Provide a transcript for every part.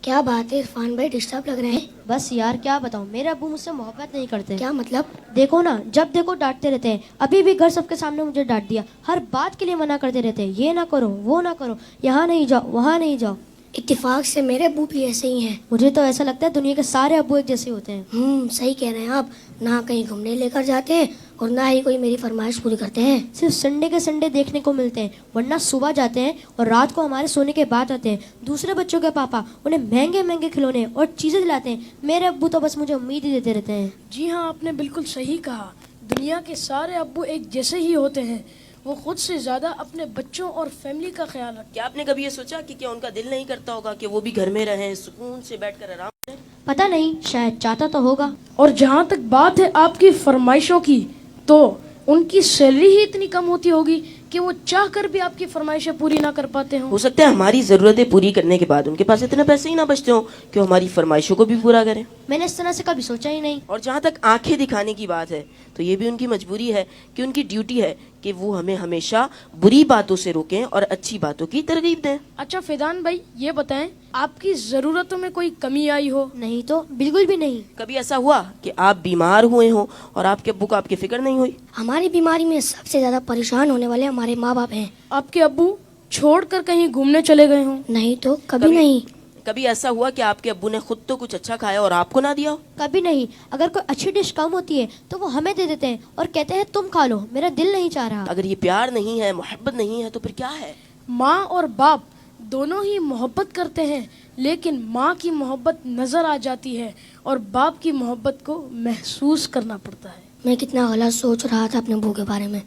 کیا بات ہے عرفان بھائی، ڈسٹرب لگ رہے ہیں؟ بس یار کیا بتاؤں، میرے ابو مجھ سے محبت نہیں کرتے. کیا مطلب؟ دیکھو نا، جب دیکھو ڈانٹتے رہتے ہیں. ابھی بھی گھر سب کے سامنے مجھے ڈانٹ دیا. ہر بات کے لیے منع کرتے رہتے ہیں، یہ نہ کرو وہ نہ کرو، یہاں نہیں جاؤ وہاں نہیں جاؤ. اتفاق سے میرے ابو بھی ایسے ہی ہیں. مجھے تو ایسا لگتا ہے دنیا کے سارے ابو ایک جیسے ہوتے ہیں. صحیح کہہ رہے ہیں آپ. نہ کہیں گھومنے لے کر جاتے ہیں اور نہ ہی کوئی میری فرمائش پوری کرتے ہیں. صرف سنڈے کے سنڈے دیکھنے کو ملتے ہیں، ورنہ صبح جاتے ہیں اور رات کو ہمارے سونے کے بعد آتے ہیں. دوسرے بچوں کے پاپا انہیں مہنگے مہنگے کھلونے اور چیزیں دلاتے ہیں. میرے ابو تو بس مجھے امید ہی دیتے رہتے ہیں. جی ہاں، آپ نے بالکل صحیح کہا. دنیا کے سارے ابو ایک جیسے ہی ہوتے ہیں. وہ خود سے زیادہ اپنے بچوں اور فیملی کا خیال رکھتے ہیں. کیا آپ نے کبھی یہ سوچا کہ کیا ان کا دل نہیں کرتا ہوگا کہ وہ بھی گھر میں رہیں، سکون سے بیٹھ کر آرام کریں؟ پتہ نہیں، شاید چاہتا تو ہوگا. اور جہاں تک بات ہے آپ کی فرمائشوں کی، تو ان کی سیلری ہی اتنی کم ہوتی ہوگی کہ وہ چاہ کر بھی آپ کی فرمائشیں پوری نہ کر پاتے ہوں. ہو سکتا ہے ہماری ضرورتیں پوری کرنے کے بعد ان کے پاس اتنے پیسے ہی نہ بچتے ہوں کہ وہ ہماری فرمائشوں کو بھی پورا کریں. میں نے اس طرح سے کبھی سوچا ہی نہیں. اور جہاں تک آنکھیں دکھانے کی بات ہے تو یہ بھی ان کی مجبوری ہے کہ ان کی ڈیوٹی ہے کہ وہ ہمیں ہمیشہ بری باتوں سے روکیں اور اچھی باتوں کی ترغیب دیں. اچھا فیضان بھائی، یہ بتائیں آپ کی ضرورتوں میں کوئی کمی آئی ہو؟ نہیں تو بالکل بھی نہیں. کبھی ایسا ہوا کہ آپ بیمار ہوئے ہوں اور آپ کے ابو کو آپ کی فکر نہیں ہوئی؟ ہماری بیماری میں سب سے زیادہ پریشان ہونے والے ہمارے ماں باپ ہیں. آپ کے ابو چھوڑ کر کہیں گھومنے چلے گئے ہوں؟ نہیں تو کبھی نہیں. کبھی ایسا ہوا کہ آپ کے ابو نے خود تو کچھ اچھا کھایا اور آپ کو نہ دیا ہو؟ کبھی نہیں. اگر کوئی اچھی ڈش کم ہوتی ہے تو وہ ہمیں دے دیتے ہیں اور کہتے ہیں تم کھا لو، میرا دل نہیں چاہ رہا. اگر یہ پیار نہیں ہے، محبت نہیں ہے، تو پھر کیا ہے؟ ماں اور باپ دونوں ہی محبت کرتے ہیں، لیکن ماں کی محبت نظر آ جاتی ہے اور باپ کی محبت کو محسوس کرنا پڑتا ہے. میں کتنا غلط سوچ رہا تھا اپنے ابو کے بارے میں.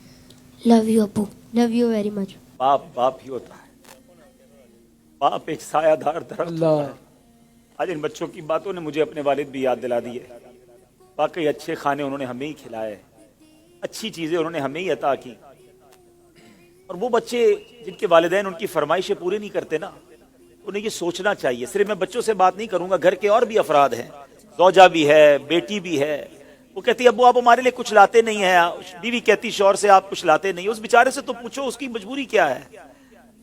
لو یو ابو. Love you very much. باپ باپ ہی ہوتا ہے. باپ ایک سایہ دار درخت ہوتا ہے. آج ان بچوں کی باتوں نے مجھے اپنے والد بھی یاد دلا دی ہے. واقعی اچھے کھانے انہوں نے ہمیں ہی کھلائے، اچھی چیزیں انہوں نے ہمیں ہی عطا کی. اور وہ بچے جن کے والدین ان کی فرمائشیں پوری نہیں کرتے نا، انہیں یہ سوچنا چاہیے. صرف میں بچوں سے بات نہیں کروں گا، گھر کے اور بھی افراد ہیں، زوجہ بھی ہے، بیٹی بھی ہے. وہ کہتی ابو آپ ہمارے لیے کچھ لاتے نہیں ہیں. بیوی کہتی شوہر سے آپ کچھ لاتے نہیں. اس بیچارے سے تو پوچھو اس کی مجبوری کیا ہے.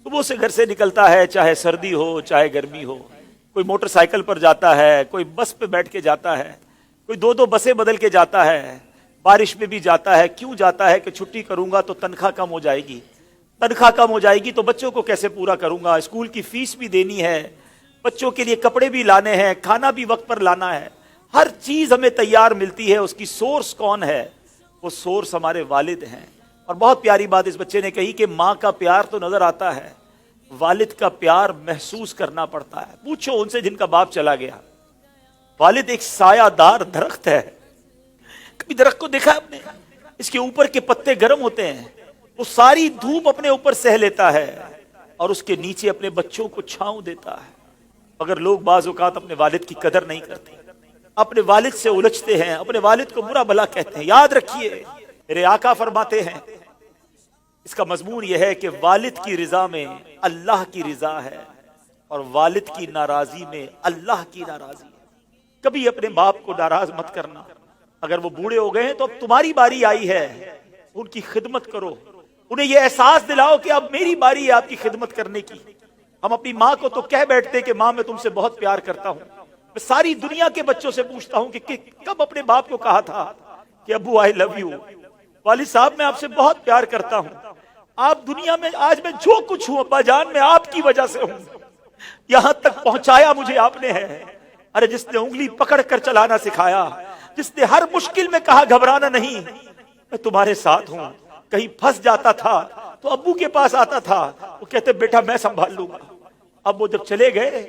صبح سے گھر سے نکلتا ہے، چاہے سردی ہو چاہے گرمی ہو. کوئی موٹر سائیکل پر جاتا ہے، کوئی بس پہ بیٹھ کے جاتا ہے، کوئی دو بسیں بدل کے جاتا ہے، بارش میں بھی جاتا ہے. کیوں جاتا ہے؟ کہ چھٹی کروں گا تو تنخواہ کم ہو جائے گی. تنخواہ کم ہو جائے گی تو بچوں کو کیسے پورا کروں گا؟ اسکول کی فیس بھی دینی ہے، بچوں کے لیے کپڑے بھی لانے ہیں، کھانا بھی وقت پر لانا ہے. ہر چیز ہمیں تیار ملتی ہے. اس کی سورس کون ہے؟ وہ سورس ہمارے والد ہیں. اور بہت پیاری بات اس بچے نے کہی کہ ماں کا پیار تو نظر آتا ہے، والد کا پیار محسوس کرنا پڑتا ہے. پوچھو ان سے جن کا باپ چلا گیا. والد ایک سایہ دار درخت ہے. کبھی درخت کو دیکھا آپ نے؟ اس کے اوپر کے پتے گرم ہوتے ہیں، وہ ساری دھوپ اپنے اوپر سہ لیتا ہے اور اس کے نیچے اپنے بچوں کو چھاؤں دیتا ہے. اگر لوگ بعض اوقات اپنے والد کی قدر نہیں کرتے، اپنے والد سے الجھتے ہیں، اپنے والد کو برا بھلا کہتے ہیں، یاد رکھیے میرے آقا فرماتے ہیں اس کا مضمون یہ ہے کہ والد کی رضا میں اللہ کی رضا ہے اور والد کی ناراضی میں اللہ کی ناراضی ہے. کبھی اپنے باپ کو ناراض مت کرنا. اگر وہ بوڑھے ہو گئے ہیں تو اب تمہاری باری آئی ہے، ان کی خدمت کرو. انہیں یہ احساس دلاؤ کہ اب میری باری ہے آپ کی خدمت کرنے کی. ہم اپنی ماں کو تو کہہ بیٹھتے کہ ماں میں تم سے بہت پیار کرتا ہوں. میں ساری دنیا کے بچوں سے پوچھتا ہوں کہ کب اپنے باپ کو کہا تھا کہ ابو آئی لو یو، والد صاحب میں آپ سے بہت پیار کرتا ہوں. آپ دنیا میں آج میں جو کچھ ہوں ابا جان میں آپ کی وجہ سے ہوں. یہاں تک پہنچایا مجھے آپ نے ہے. ارے جس نے انگلی پکڑ کر چلانا سکھایا، جس نے ہر مشکل میں کہا گھبرانا نہیں، میں تمہارے ساتھ ہوں. کہیں پھنس جاتا تھا تو ابو کے پاس آتا تھا، وہ کہتے بیٹا میں سنبھال لوں گا. اب وہ جب چلے گئے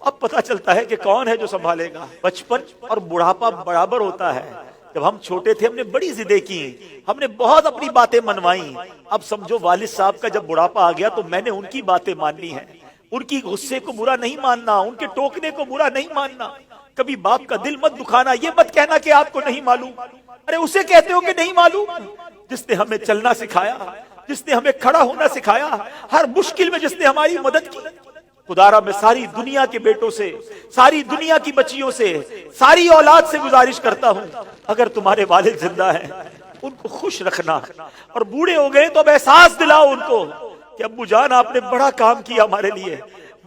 اب پتا چلتا ہے کہ کون ہے جو سنبھالے گا. بچپن اور بڑھاپا برابر ہوتا ہے. جب ہم چھوٹے تھے ہم نے بڑی ضدیں کی، ہم نے بہت اپنی باتیں منوائیں. اب سمجھو والد صاحب کا جب بڑھاپا آ گیا تو میں نے ان کی باتیں ماننی ہے. ان کی غصے کو برا نہیں ماننا، ان کے ٹوکنے کو برا نہیں ماننا. کبھی باپ کا دل مت دکھانا. یہ مت کہنا کہ آپ کو نہیں معلوم. ارے اسے کہتے ہو کہ نہیں معلوم جس نے ہمیں چلنا سکھایا، جس نے ہمیں کھڑا ہونا سکھایا، ہر مشکل میں جس نے ہماری مدد کی. خدارا میں ساری دنیا کے بیٹوں سے، ساری دنیا کی بچیوں سے، ساری اولاد سے گزارش کرتا ہوں اگر تمہارے والد زندہ ہیں ان کو خوش رکھنا. اور بوڑھے ہو گئے تو اب احساس دلاؤ ان کو کہ ابو جان آپ نے بڑا کام کیا ہمارے لیے.